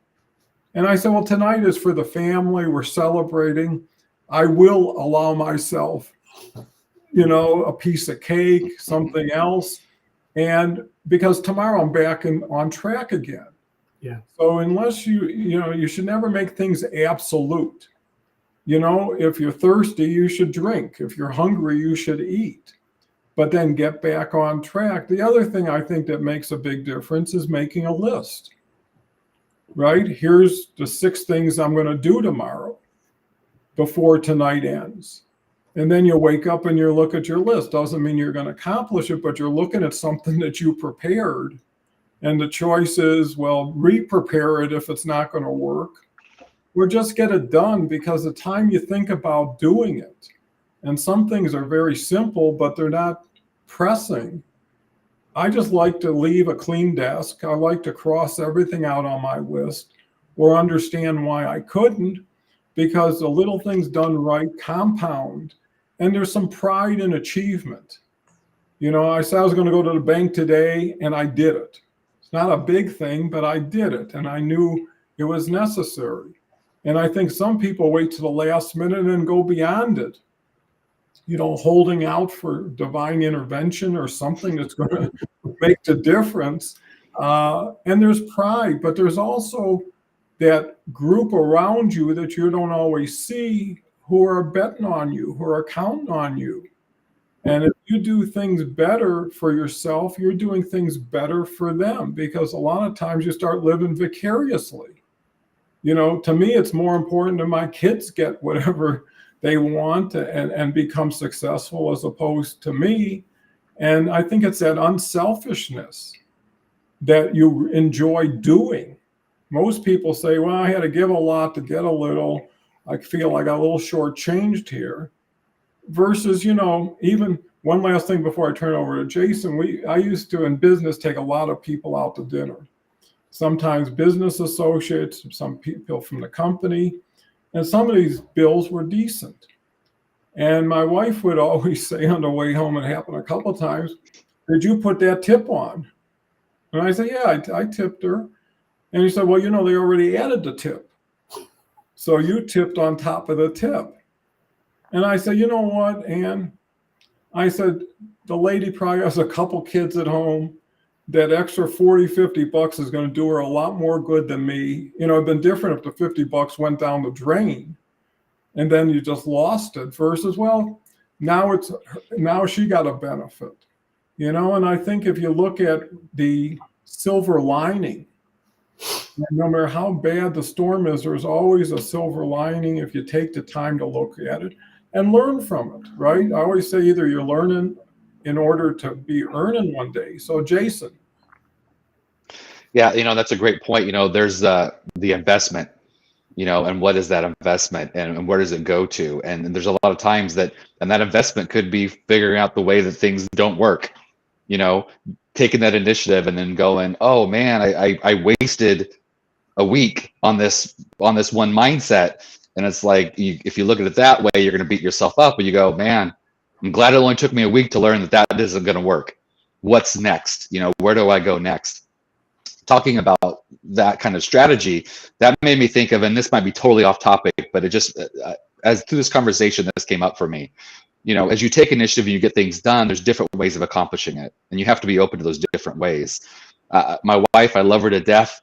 And I said, well, tonight is for the family. We're celebrating. I will allow myself, you know, a piece of cake, something else. And because tomorrow I'm back on track again.
Yeah.
So unless you should never make things absolute. You know, if you're thirsty, you should drink. If you're hungry, you should eat. But then get back on track. The other thing I think that makes a big difference is making a list, right? Here's the 6 things I'm going to do tomorrow before tonight ends. And then you wake up and you look at your list. Doesn't mean you're going to accomplish it, but you're looking at something that you prepared. And the choice is, well, re-prepare it if it's not going to work, or just get it done, because the time you think about doing it, and some things are very simple, but they're not pressing. I just like to leave a clean desk. I like to cross everything out on my list or understand why I couldn't, because the little things done right compound. And there's some pride in achievement. You know, I said I was going to go to the bank today, and I did it. It's not a big thing, but I did it, and I knew it was necessary. And I think some people wait to the last minute and go beyond it, you know, holding out for divine intervention or something that's going to make the difference. And there's pride, but there's also that group around you that you don't always see, who are betting on you, who are counting on you. And if you do things better for yourself, you're doing things better for them, because a lot of times you start living vicariously. You know, to me, it's more important that my kids get whatever they want and become successful, as opposed to me. And I think it's that unselfishness that you enjoy doing. Most people say, well, I had to give a lot to get a little, I feel I got a little shortchanged here. Versus, even one last thing before I turn it over to Jason, I used to in business take a lot of people out to dinner. Sometimes business associates, some people from the company, and some of these bills were decent. And my wife would always say on the way home, it happened a couple of times, "Did you put that tip on?" And I said, "Yeah, I tipped her." And he said, "Well, they already added the tip. So you tipped on top of the tip." And I said, "You know what, Ann?" I said, "The lady probably has a couple kids at home. That extra 40, $50 is going to do her a lot more good than me. It'd been different if the $50 went down the drain and then you just lost it versus, well, now she got a benefit, and I think if you look at the silver lining, no matter how bad the storm is, there's always a silver lining if you take the time to look at it and learn from it, right? I always say either you're learning in order to be earning one day. So Jason.
Yeah, that's a great point. There's the investment, and what is that investment and where does it go to? And there's a lot of times that investment could be figuring out the way that things don't work, taking that initiative and then going, oh man, I wasted a week on this one mindset. And it's like, if you look at it that way, you're going to beat yourself up, but you go, man, I'm glad it only took me a week to learn that isn't going to work. What's next? Where do I go next? Talking about that kind of strategy, that made me think of, and this might be totally off topic, but it just, as through this conversation, this came up for me. As you take initiative and you get things done, there's different ways of accomplishing it. And you have to be open to those different ways. My wife, I love her to death.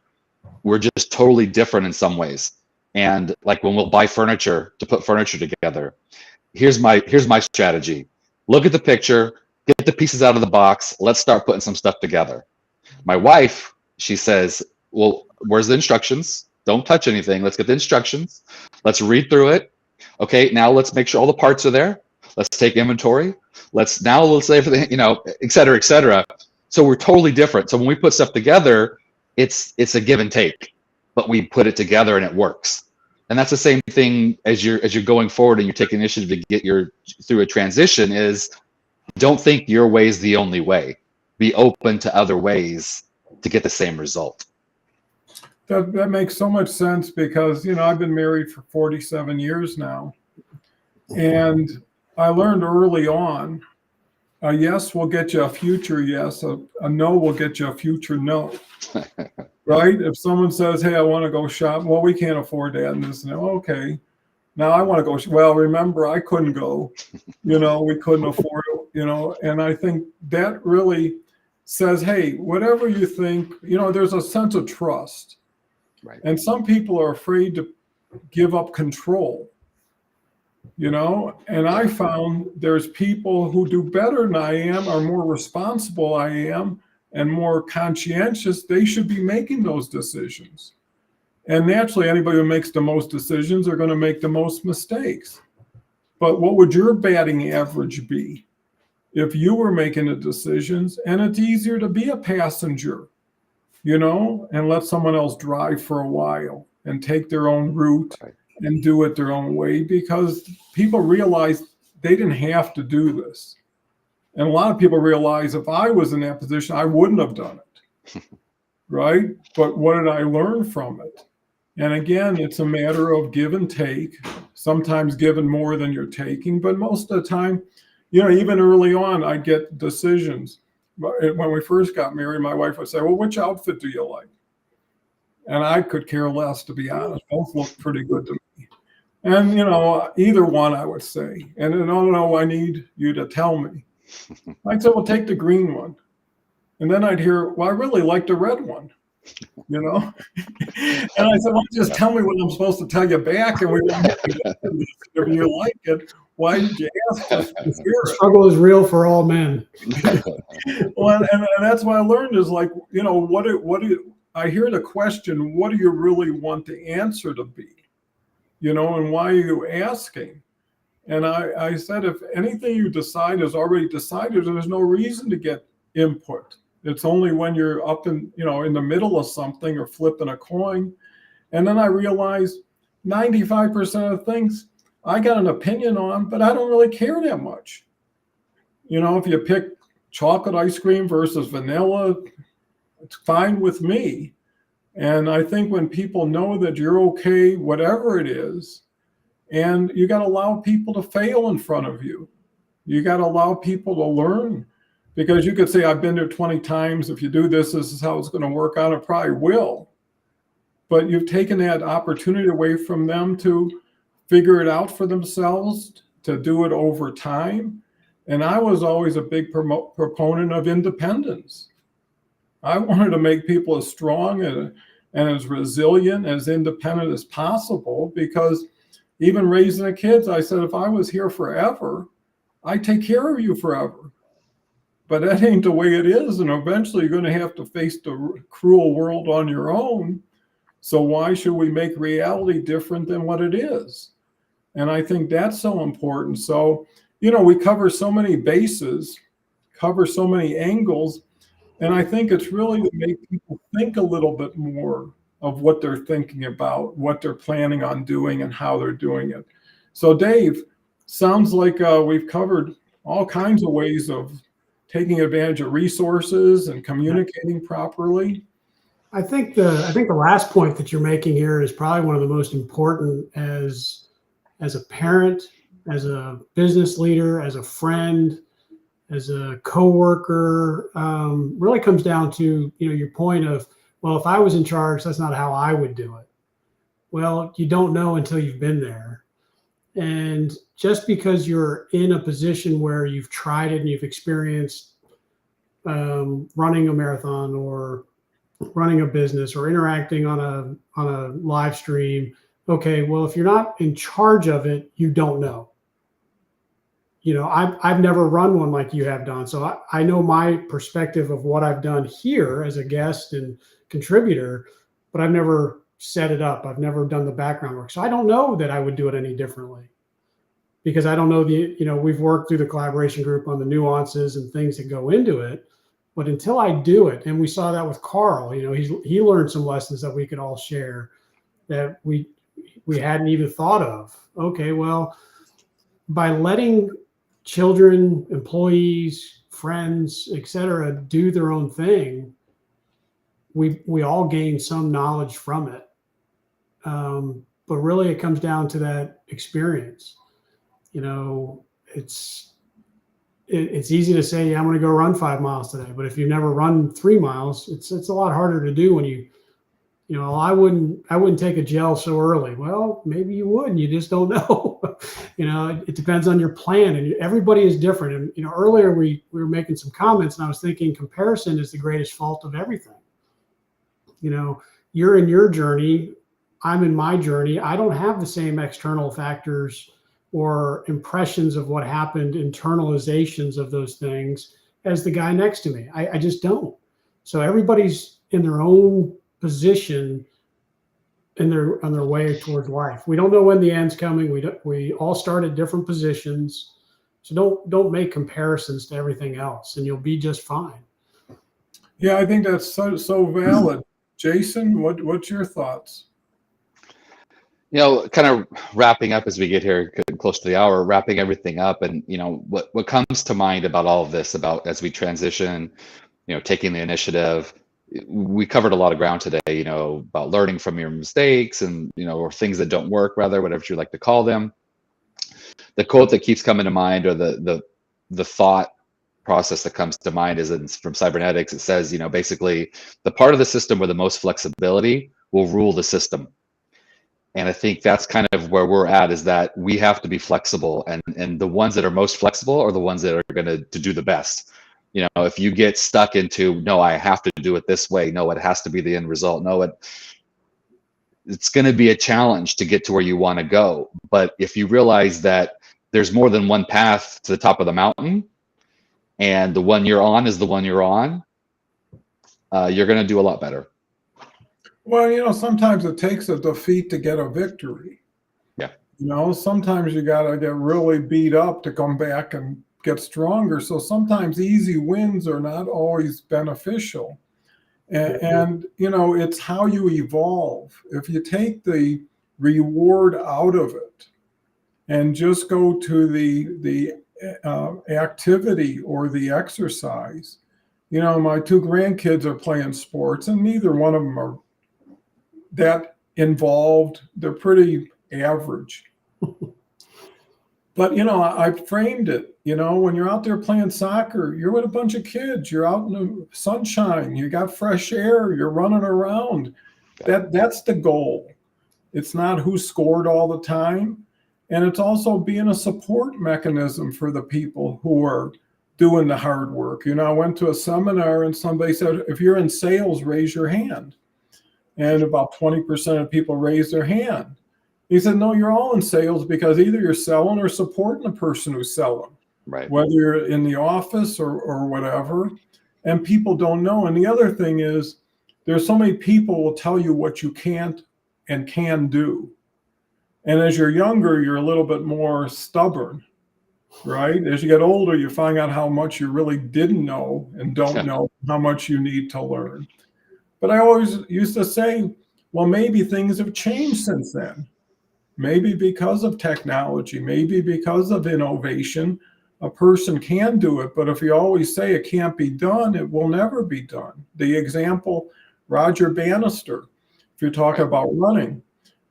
We're just totally different in some ways. And like when we'll buy furniture to put furniture together, here's my strategy. Look at the picture, get the pieces out of the box. Let's start putting some stuff together. My wife, she says, well, where's the instructions? Don't touch anything. Let's get the instructions. Let's read through it. Okay, now let's make sure all the parts are there. Let's take inventory. Let's say everything, et cetera, et cetera. So we're totally different. So when we put stuff together, it's a give and take, but we put it together and it works. And that's the same thing as you're going forward and you're taking initiative to get through a transition. Is don't think your way is the only way. Be open to other ways to get the same result.
That makes so much sense because, I've been married for 47 years now. And I learned early on, a yes will get you a future yes, a no will get you a future no. Right? If someone says, hey, I want to go shop, well, we can't afford that. And this, okay. Now I want to go, well, remember, I couldn't go, we couldn't afford it, and I think that really says, hey, whatever you think, there's a sense of trust.
Right.
And some people are afraid to give up control, and I found there's people who do better than I am, are more responsible I am, and more conscientious. They should be making those decisions. And naturally, anybody who makes the most decisions are going to make the most mistakes. But what would your batting average be if you were making the decisions? And it's easier to be a passenger, and let someone else drive for a while and take their own route and do it their own way, because people realize they didn't have to do this. And a lot of people realize if I was in that position, I wouldn't have done it. Right? But what did I learn from it? And again, it's a matter of give and take, sometimes giving more than you're taking. But most of the time, even early on, I get decisions. When we first got married, my wife would say, well, which outfit do you like? And I could care less, to be honest. Both look pretty good to me. And, either one, I would say. And then, oh, no, I need you to tell me. I'd say, well, take the green one. And then I'd hear, well, I really like the red one, And I said, well, just tell me what I'm supposed to tell you back. And we if you like it, why did you ask us to hear it?
The struggle is real for all men.
Well, and that's what I learned is like, I hear the question, what do you really want the answer to be? And why are you asking? And I said, if anything you decide is already decided, there's no reason to get input. It's only when you're up in the middle of something or flipping a coin. And then I realized 95% of things I got an opinion on, but I don't really care that much. You know, if you pick chocolate ice cream versus vanilla, it's fine with me. And I think when people know that you're okay, whatever it is, and you got to allow people to fail in front of you. You got to allow people to learn, because you could say, I've been there 20 times. If you do this, this is how it's going to work out. It probably will. But you've taken that opportunity away from them to figure it out for themselves, to do it over time. And I was always a big proponent of independence. I wanted to make people as strong and as resilient, as independent as possible, because even raising the kids, I said, if I was here forever, I'd take care of you forever. But that ain't the way it is. And eventually you're going to have to face the cruel world on your own. So why should we make reality different than what it is? And I think that's so important. So, you know, we cover so many bases, cover so many angles. And I think it's really to make people think a little bit more of what they're thinking about, what they're planning on doing, and how they're doing it. So, Dave, sounds like we've covered all kinds of ways of taking advantage of resources and communicating properly.
I think the last point that you're making here is probably one of the most important as a parent, as a business leader, as a friend, as a coworker. Really comes down to, you know, your point of, well, if I was in charge, that's not how I would do it. Well, you don't know until you've been there. And just because you're in a position where you've tried it and you've experienced running a marathon or running a business or interacting on a live stream, okay, well, if you're not in charge of it, you don't know. You know, I've never run one like you have done. So I know my perspective of what I've done here as a guest and contributor, but I've never set it up. I've never done the background work. So I don't know that I would do it any differently, because I don't know we've worked through the collaboration group on the nuances and things that go into it. But until I do it, and we saw that with Carl, you know, he learned some lessons that we could all share that we hadn't even thought of. Okay, well, by letting children, employees, friends, etc., do their own thing, we all gain some knowledge from it. But really, it comes down to that experience. You know, it's easy to say, yeah, I'm going to go run 5 miles today. But if you've never run 3 miles, it's a lot harder to do when you know, I wouldn't take a gel so early. Well, maybe you would, and you just don't know. You know, it depends on your plan, and everybody is different. And, you know, earlier we were making some comments, and I was thinking comparison is the greatest fault of everything. You know, you're in your journey, I'm in my journey. I don't have the same external factors or impressions of what happened, internalizations of those things as the guy next to me. I just don't. So everybody's in their own position on their way towards life. We don't know when the end's coming. We all start at different positions. So don't make comparisons to everything else, and you'll be just fine.
Yeah, I think that's so valid. Jason, what's your thoughts?
You know, kind of wrapping up as we get here close to the hour, wrapping everything up, and you know what comes to mind about all of this, about as we transition, you know, taking the initiative. We covered a lot of ground today, you know, about learning from your mistakes and, you know, or things that don't work, rather, whatever you like to call them. The quote that keeps coming to mind, or the thought process that comes to mind, is from cybernetics. It says, you know, basically the part of the system with the most flexibility will rule the system. And I think that's kind of where we're at, is that we have to be flexible, and the ones that are most flexible are the ones that are going to do the best. You know, if you get stuck into, no, I have to do it this way, no, it has to be the end result, no, it's going to be a challenge to get to where you want to go. But if you realize that there's more than one path to the top of the mountain, and the one you're on is the one you're on, you're going to do a lot better.
Well, you know, sometimes it takes a defeat to get a victory.
Yeah.
You know, sometimes you got to get really beat up to come back and get stronger. So sometimes easy wins are not always beneficial. And you know, it's how you evolve. If you take the reward out of it and just go to the activity or the exercise. You know, my two grandkids are playing sports, and neither one of them are that involved. They're pretty average. But, you know, I framed it, you know, when you're out there playing soccer, you're with a bunch of kids, you're out in the sunshine, you got fresh air, you're running around. That's the goal. It's not who scored all the time. And it's also being a support mechanism for the people who are doing the hard work. You know, I went to a seminar and somebody said, if you're in sales, raise your hand. And about 20% of people raised their hand. He said, no, you're all in sales because either you're selling or supporting the person who's selling,
right?
Whether you're in the office or whatever. And people don't know. And the other thing is, there's so many people will tell you what you can't and can do. And as you're younger, you're a little bit more stubborn, right? As you get older, you find out how much you really didn't know and don't know, how much you need to learn. But I always used to say, well, maybe things have changed since then. Maybe because of technology, maybe because of innovation, a person can do it. But if you always say it can't be done, it will never be done. The example, Roger Bannister, if you're talking about running,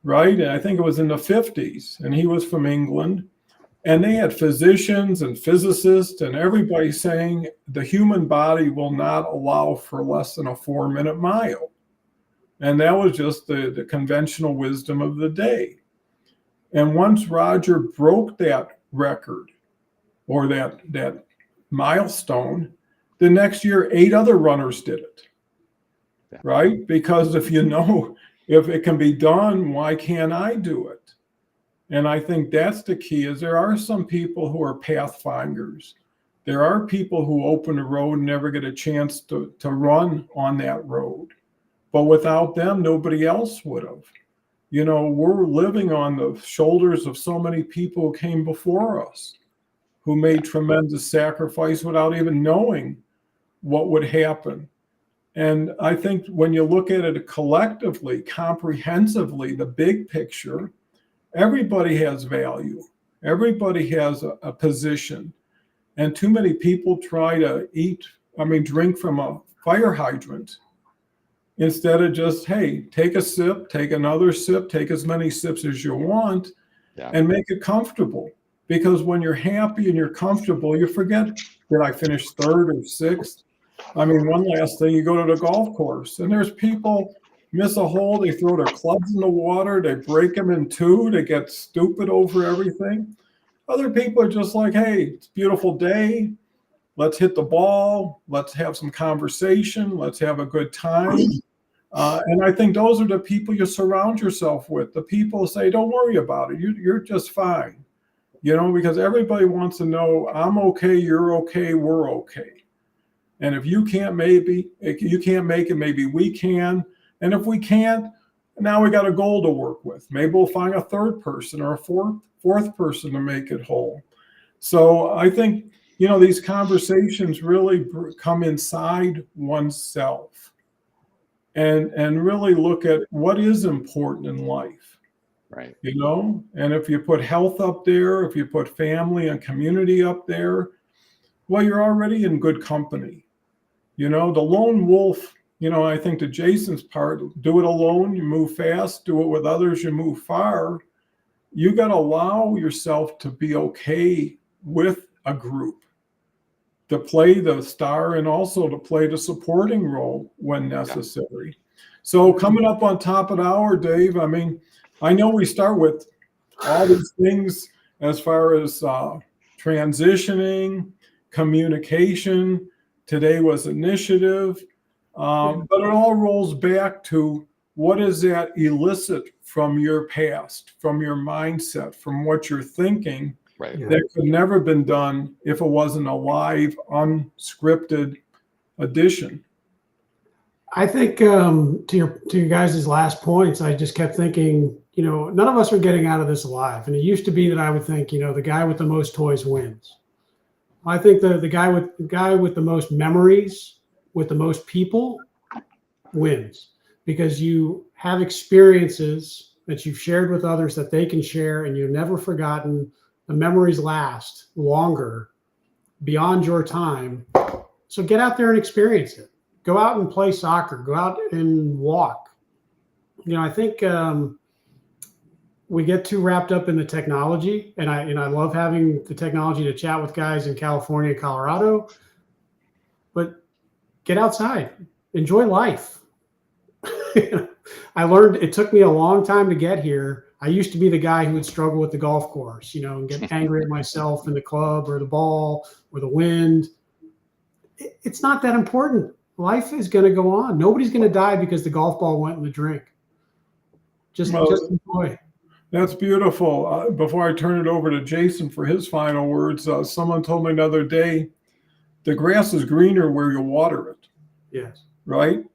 right? And I think it was in the 50s, and he was from England. And they had physicians and physicists and everybody saying the human body will not allow for less than a 4-minute mile. And that was just the conventional wisdom of the day. And once Roger broke that record or that milestone, the next year, 8 other runners did it, right? Because if you know, if it can be done, why can't I do it? And I think that's the key, is there are some people who are pathfinders. There are people who open a road and never get a chance to run on that road. But without them, nobody else would have. You know, we're living on the shoulders of so many people who came before us, who made tremendous sacrifice without even knowing what would happen. And I think when you look at it collectively, comprehensively, the big picture, everybody has value. Everybody has a position. And too many people try to drink from a fire hydrant instead of just, hey, take a sip, take another sip, take as many sips as you want, and make it comfortable. Because when you're happy and you're comfortable, you forget, did I finish 3rd or 6th? I mean, one last thing, you go to the golf course and there's people miss a hole, they throw their clubs in the water, they break them in 2, they get stupid over everything. Other people are just like, hey, it's a beautiful day. Let's hit the ball. Let's have some conversation. Let's have a good time. And I think those are the people you surround yourself with. The people say, don't worry about it. You're just fine. You know, because everybody wants to know, I'm okay, you're okay, we're okay. And if you can't make it, maybe we can. And if we can't, now we got a goal to work with. Maybe we'll find a 3rd person or a fourth person to make it whole. So I think, you know, these conversations really come inside oneself and really look at what is important in life.
Right.
You know, and if you put health up there, if you put family and community up there, well, you're already in good company. You know, the lone wolf, you know, I think to Jason's part, do it alone, you move fast, do it with others, you move far. You got to allow yourself to be okay with a group, to play the star and also to play the supporting role when necessary. So coming up on top of the hour, Dave, I mean, I know we start with all these things as far as transitioning, communication. Today was initiative. But it all rolls back to what does that elicit from your past, from your mindset, from what you're thinking that could never been done if it wasn't a live, unscripted edition.
I think to your guys' last points, I just kept thinking, you know, none of us are getting out of this alive. And it used to be that I would think, you know, the guy with the most toys wins. I think the guy with the most memories, with the most people, wins, because you have experiences that you've shared with others that they can share, and you've never forgotten. The memories last longer beyond your time. So get out there and experience it. Go out and play soccer. Go out and walk. You know, I think we get too wrapped up in the technology, and I love having the technology to chat with guys in California and Colorado, but get outside, enjoy life. I learned, it took me a long time to get here. I used to be the guy who would struggle with the golf course, you know, and get angry at myself and the club or the ball or the wind. It's not that important. Life is going to go on. Nobody's going to die because the golf ball went in the drink. Just enjoy.
That's beautiful. Before I turn it over to Jason for his final words, someone told me another day, the grass is greener where you water it.
Yes.
Right?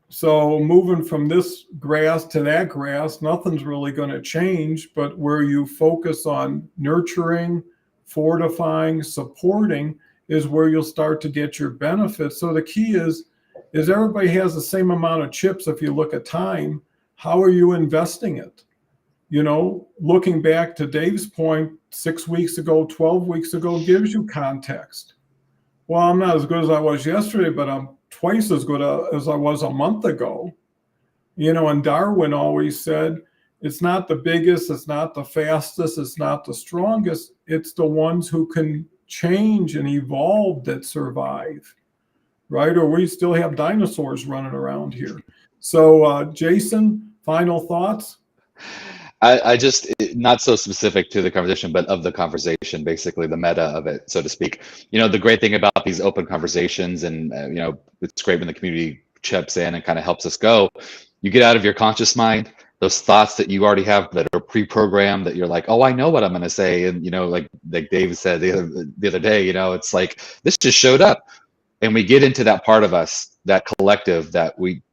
So moving from this grass to that grass, nothing's really going to change, but where you focus on nurturing, fortifying, supporting is where you'll start to get your benefits. So the key is everybody has the same amount of chips. If you look at time, how are you investing it? You know, looking back to Dave's point, 6 weeks ago, 12 weeks ago, gives you context. Well, I'm not as good as I was yesterday, but I'm twice as good as I was a month ago. You know, and Darwin always said, it's not the biggest, it's not the fastest, it's not the strongest, it's the ones who can change and evolve that survive, right? Or we still have dinosaurs running around here. So, Jason, final thoughts?
I just, not so specific to the conversation, but of the conversation, basically the meta of it, so to speak. You know, the great thing about these open conversations, and you know, it's great when the community chips in and kind of helps us go. You get out of your conscious mind, those thoughts that you already have that are pre-programmed, that you're like, oh, I know what I'm going to say. And, you know, like Dave said the other day, you know, it's like, this just showed up. And we get into that part of us, that collective, that we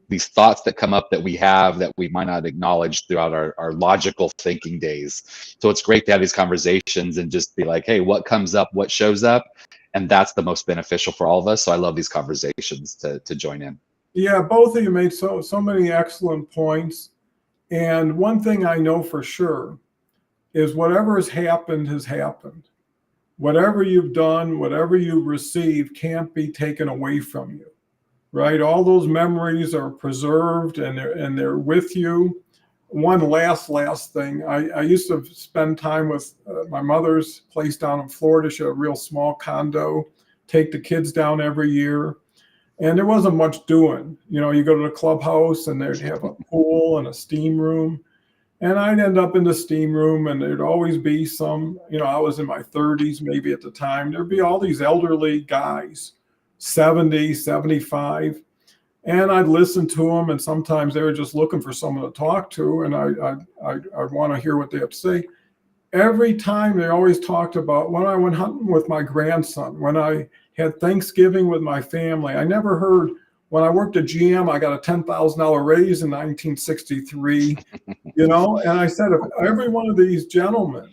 these thoughts that come up that we have that we might not acknowledge throughout our logical thinking days. So it's great to have these conversations and just be like, hey, what comes up, what shows up? And that's the most beneficial for all of us. So I love these conversations to join in.
Yeah, both of you made so many excellent points. And one thing I know for sure is whatever has happened has happened. Whatever you've done, whatever you've received can't be taken away from you, right? All those memories are preserved and they're with you. One last thing. I used to spend time with my mother's place down in Florida. She had a real small condo, take the kids down every year. And there wasn't much doing. You know, you go to the clubhouse and they'd have a pool and a steam room. And I'd end up in the steam room and there'd always be some, you know, I was in my 30s maybe at the time. There'd be all these elderly guys, 70, 75. And I'd listen to them. And sometimes they were just looking for someone to talk to. And I'd want to hear what they have to say. Every time they always talked about when I went hunting with my grandson, when I had Thanksgiving with my family. I never heard, when I worked at GM, I got a $10,000 raise in 1963, you know? And I said, if every one of these gentlemen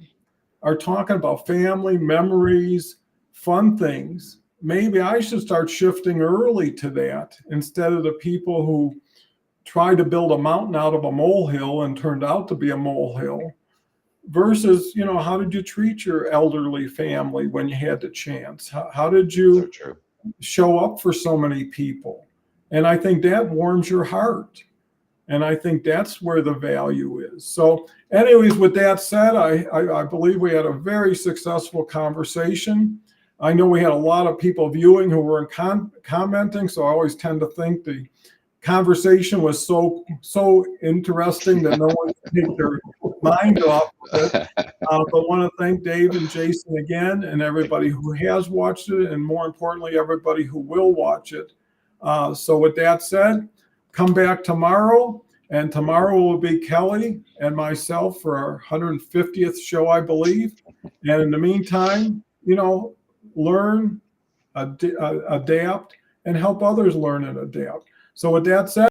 are talking about family, memories, fun things, maybe I should start shifting early to that instead of the people who tried to build a mountain out of a molehill and turned out to be a molehill. Versus, you know, how did you treat your elderly family when you had the chance? How did you show up for so many people? And I think that warms your heart. And I think that's where the value is. So anyways, with that said, I believe we had a very successful conversation. I know we had a lot of people viewing who were commenting, so I always tend to think the conversation was so interesting that no one could take their mind off of it. But want to thank Dave and Jason again, and everybody who has watched it, and more importantly, everybody who will watch it. So with that said, come back tomorrow, and tomorrow will be Kelly and myself for our 150th show, I believe. And in the meantime, you know, learn, adapt, and help others learn and adapt. So with that said,